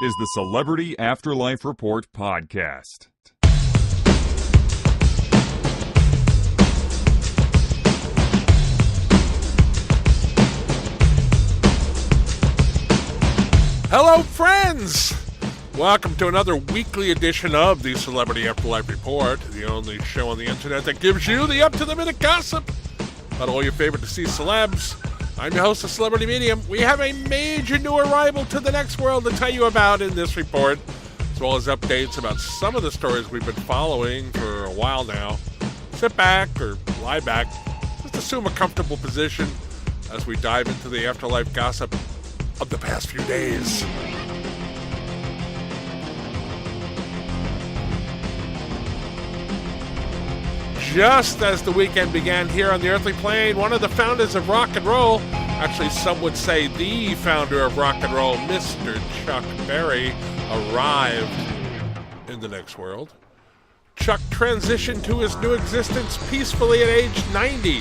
is the Celebrity Afterlife Report podcast. Hello, friends! Welcome to another weekly edition of the Celebrity Afterlife Report, the only show on the internet that gives you the up-to-the-minute gossip about all your favorite deceased celebs. I'm your host, the Celebrity Medium. We have a major new arrival to the next world to tell you about in this report, as well as updates about some of the stories we've been following for a while now. Sit back or lie back. Just assume a comfortable position as we dive into the afterlife gossip of the past few days. Just as the weekend began here on the earthly plane, one of the founders of rock and roll, actually some would say the founder of rock and roll, Mr. Chuck Berry, arrived in the next world. Chuck transitioned to his new existence peacefully at age 90.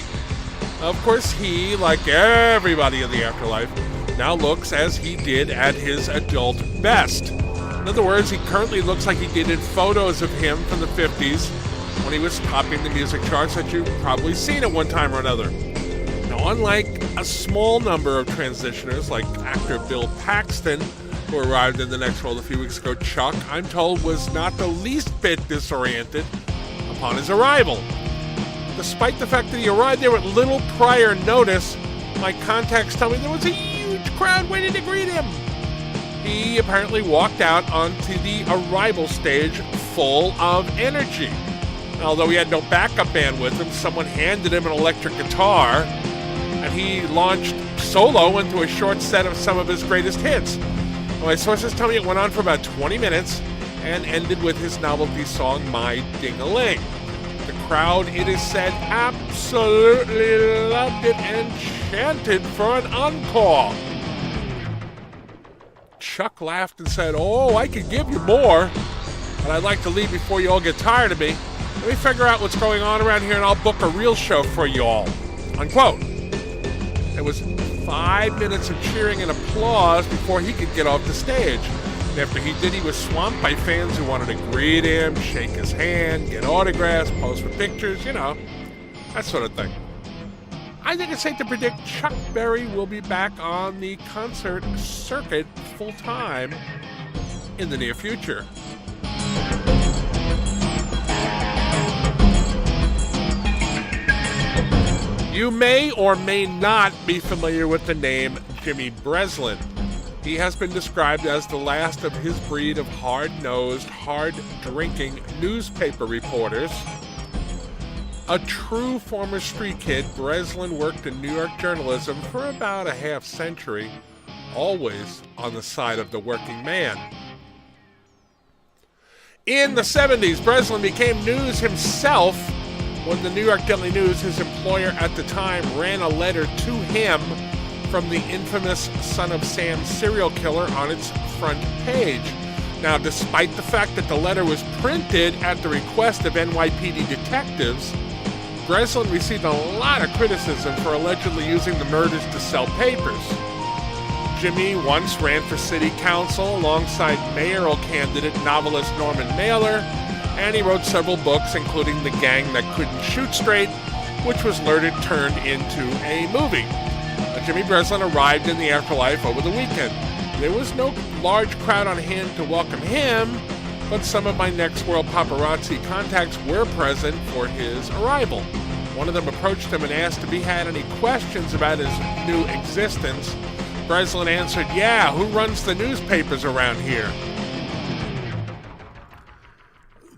Of course, he, like everybody in the afterlife, now looks as he did at his adult best. In other words, he currently looks like he did in photos of him from the 50s when he was topping the music charts that you've probably seen at one time or another. Now, unlike a small number of transitioners like actor Bill Paxton, who arrived in the next world a few weeks ago, Chuck, I'm told, was not the least bit disoriented upon his arrival. Despite the fact that he arrived there with little prior notice, my contacts tell me there was a huge crowd waiting to greet him. He apparently walked out onto the arrival stage full of energy. Although he had no backup band with him, someone handed him an electric guitar, and he launched solo into a short set of some of his greatest hits. My sources tell me it went on for about 20 minutes and ended with his novelty song, My Ding-a-Ling. The crowd, it is said, absolutely loved it and chanted for an encore. Chuck laughed and said, "Oh, I could give you more, but I'd like to leave before you all get tired of me. Let me figure out what's going on around here and I'll book a real show for you all." Unquote. It was 5 minutes of cheering and applause before he could get off the stage. And after he did, he was swamped by fans who wanted to greet him, shake his hand, get autographs, pose for pictures, you know, that sort of thing. I think it's safe to predict Chuck Berry will be back on the concert circuit full-time in the near future. You may or may not be familiar with the name Jimmy Breslin. He has been described as the last of his breed of hard-nosed, hard-drinking newspaper reporters. A true former street kid, Breslin worked in New York journalism for about a half century, always on the side of the working man. In the 70s, Breslin became news himself when the New York Daily News, his employer at the time, ran a letter to him from the infamous Son of Sam serial killer on its front page. Now, despite the fact that the letter was printed at the request of NYPD detectives, Breslin received a lot of criticism for allegedly using the murders to sell papers. Jimmy once ran for city council alongside mayoral candidate novelist Norman Mailer, and he wrote several books, including The Gang That Couldn't Shoot Straight, which was later turned into a movie. Jimmy Breslin arrived in the afterlife over the weekend. There was no large crowd on hand to welcome him, but some of my next world paparazzi contacts were present for his arrival. One of them approached him and asked if he had any questions about his new existence. Breslin answered, "Yeah, who runs the newspapers around here?"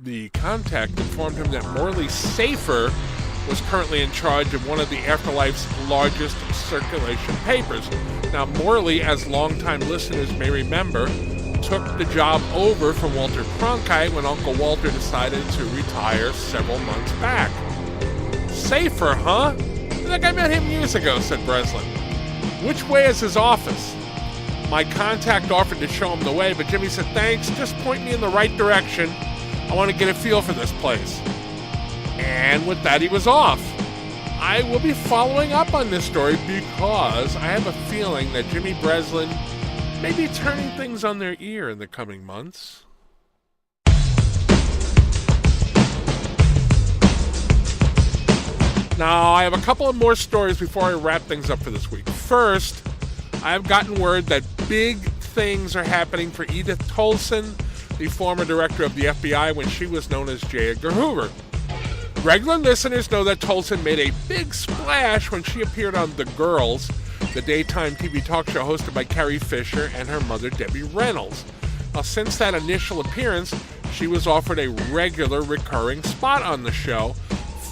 The contact informed him that Morley Safer was currently in charge of one of the Afterlife's largest circulation papers. Now, Morley, as longtime listeners may remember, took the job over from Walter Cronkite when Uncle Walter decided to retire several months back. "Safer, huh? I think I met him years ago," said Breslin. "Which way is his office?" My contact offered to show him the way, but Jimmy said, "Thanks, just point me in the right direction. I want to get a feel for this place." And with that, he was off. I will be following up on this story because I have a feeling that Jimmy Breslin maybe turning things on their ear in the coming months. Now, I have a couple of more stories before I wrap things up for this week. First, I have gotten word that big things are happening for Edith Tolson, the former director of the FBI when she was known as J. Edgar Hoover. Regular listeners know that Tolson made a big splash when she appeared on The Girls, the daytime TV talk show hosted by Carrie Fisher and her mother, Debbie Reynolds. Now, since that initial appearance, she was offered a regular recurring spot on the show,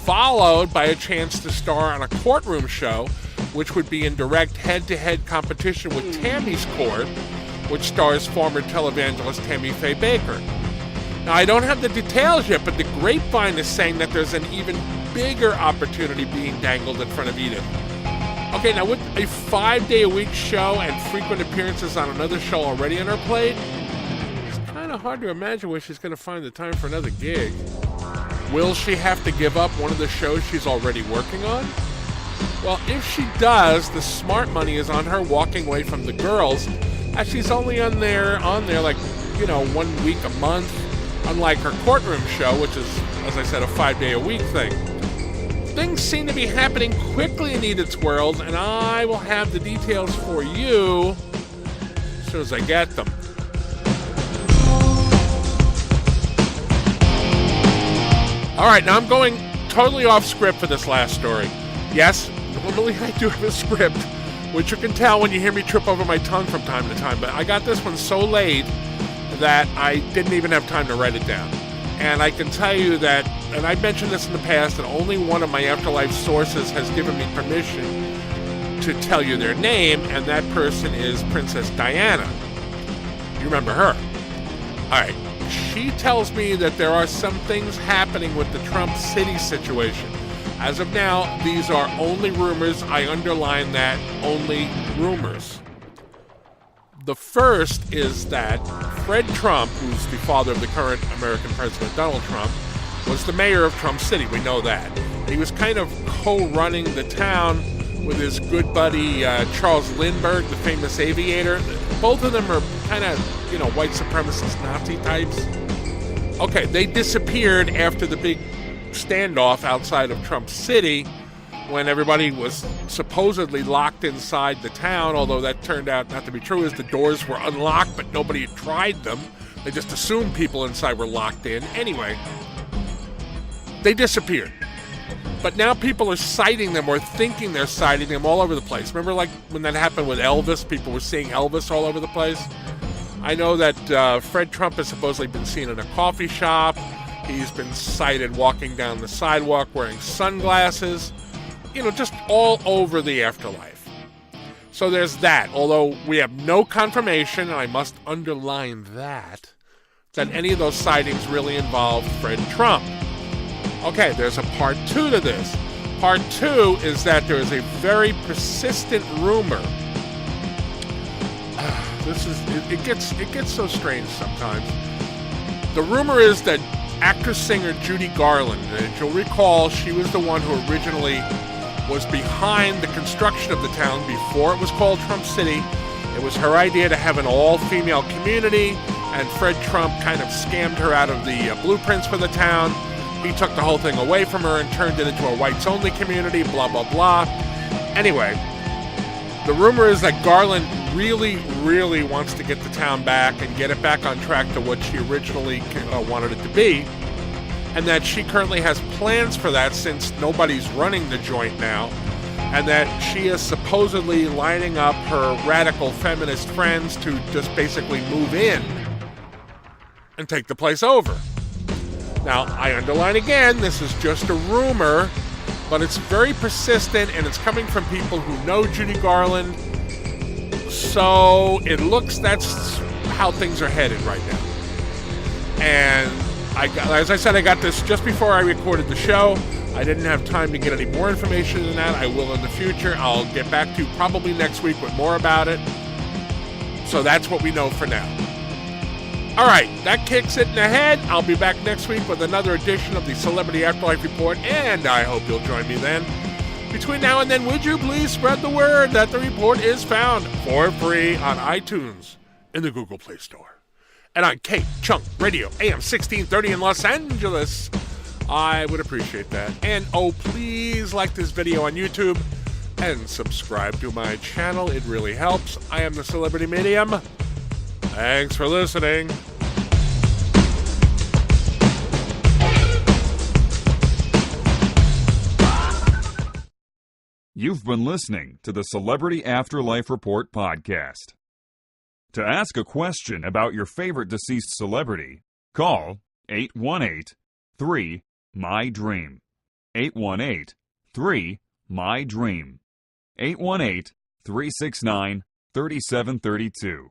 followed by a chance to star on a courtroom show, which would be in direct head-to-head competition with Tammy's Court, which stars former televangelist Tammy Faye Baker. Now, I don't have the details yet, but the grapevine is saying that there's an even bigger opportunity being dangled in front of Edith. Okay, now with a 5-day-a-week show and frequent appearances on another show already on her plate, it's kind of hard to imagine where she's going to find the time for another gig. Will she have to give up one of the shows she's already working on? Well, if she does, the smart money is on her walking away from The Girls, as she's only on there like, 1 week a month, unlike her courtroom show, which is, as I said, a 5-day-a-week thing. Things seem to be happening quickly in Edith's world, and I will have the details for you as soon as I get them. All right, now I'm going totally off script for this last story. Yes, normally I do have a script, which you can tell when you hear me trip over my tongue from time to time, but I got this one so late that I didn't even have time to write it down. And I can tell you that, and I've mentioned this in the past, that only one of my Afterlife sources has given me permission to tell you their name, and that person is Princess Diana. You remember her? All right. She tells me that there are some things happening with the Trump City situation. As of now, these are only rumors. I underline that, only rumors. The first is that Fred Trump, who's the father of the current American President Donald Trump, was the mayor of Trump City. We know that. He was kind of co-running the town with his good buddy Charles Lindbergh, the famous aviator. Both of them are kind of, white supremacist Nazi types. Okay, they disappeared after the big standoff outside of Trump City when everybody was supposedly locked inside the town, although that turned out not to be true, as the doors were unlocked, but nobody had tried them. They just assumed people inside were locked in. Anyway, they disappeared. But now people are citing them or thinking they're citing them all over the place. Remember like when that happened with Elvis? People were seeing Elvis all over the place. I know that Fred Trump has supposedly been seen in a coffee shop. He's been sighted walking down the sidewalk wearing sunglasses. Just all over the Afterlife. So there's that. Although we have no confirmation, and I must underline that any of those sightings really involve Fred Trump. Okay, there's a part 2 to this. Part 2 is that there is a very persistent rumor. It gets so strange sometimes. The rumor is that actress-singer Judy Garland, and you'll recall she was the one who originally was behind the construction of the town before it was called Trump City. It was her idea to have an all-female community, and Fred Trump kind of scammed her out of the blueprints for the town. He took the whole thing away from her and turned it into a whites-only community, blah, blah, blah. Anyway, the rumor is that Garland really, really wants to get the town back and get it back on track to what she originally wanted it to be, and that she currently has plans for that since nobody's running the joint now, and that she is supposedly lining up her radical feminist friends to just basically move in and take the place over. Now, I underline again, this is just a rumor, but it's very persistent, and it's coming from people who know Judy Garland, so it looks that's how things are headed right now. And as I said, I got this just before I recorded the show. I didn't have time to get any more information than that. I will in the future. I'll get back to you probably next week with more about it. So that's what we know for now. All right, that kicks it in the head. I'll be back next week with another edition of the Celebrity Afterlife Report, and I hope you'll join me then. Between now and then, would you please spread the word that the report is found for free on iTunes, in the Google Play Store. And on K-Chunk Radio, AM 1630 in Los Angeles. I would appreciate that. And please like this video on YouTube and subscribe to my channel. It really helps. I am the Celebrity Medium. Thanks for listening. You've been listening to the Celebrity Afterlife Report podcast. To ask a question about your favorite deceased celebrity, call 818-3-MY-DREAM. 818-3-MY-DREAM. 818-369-3732.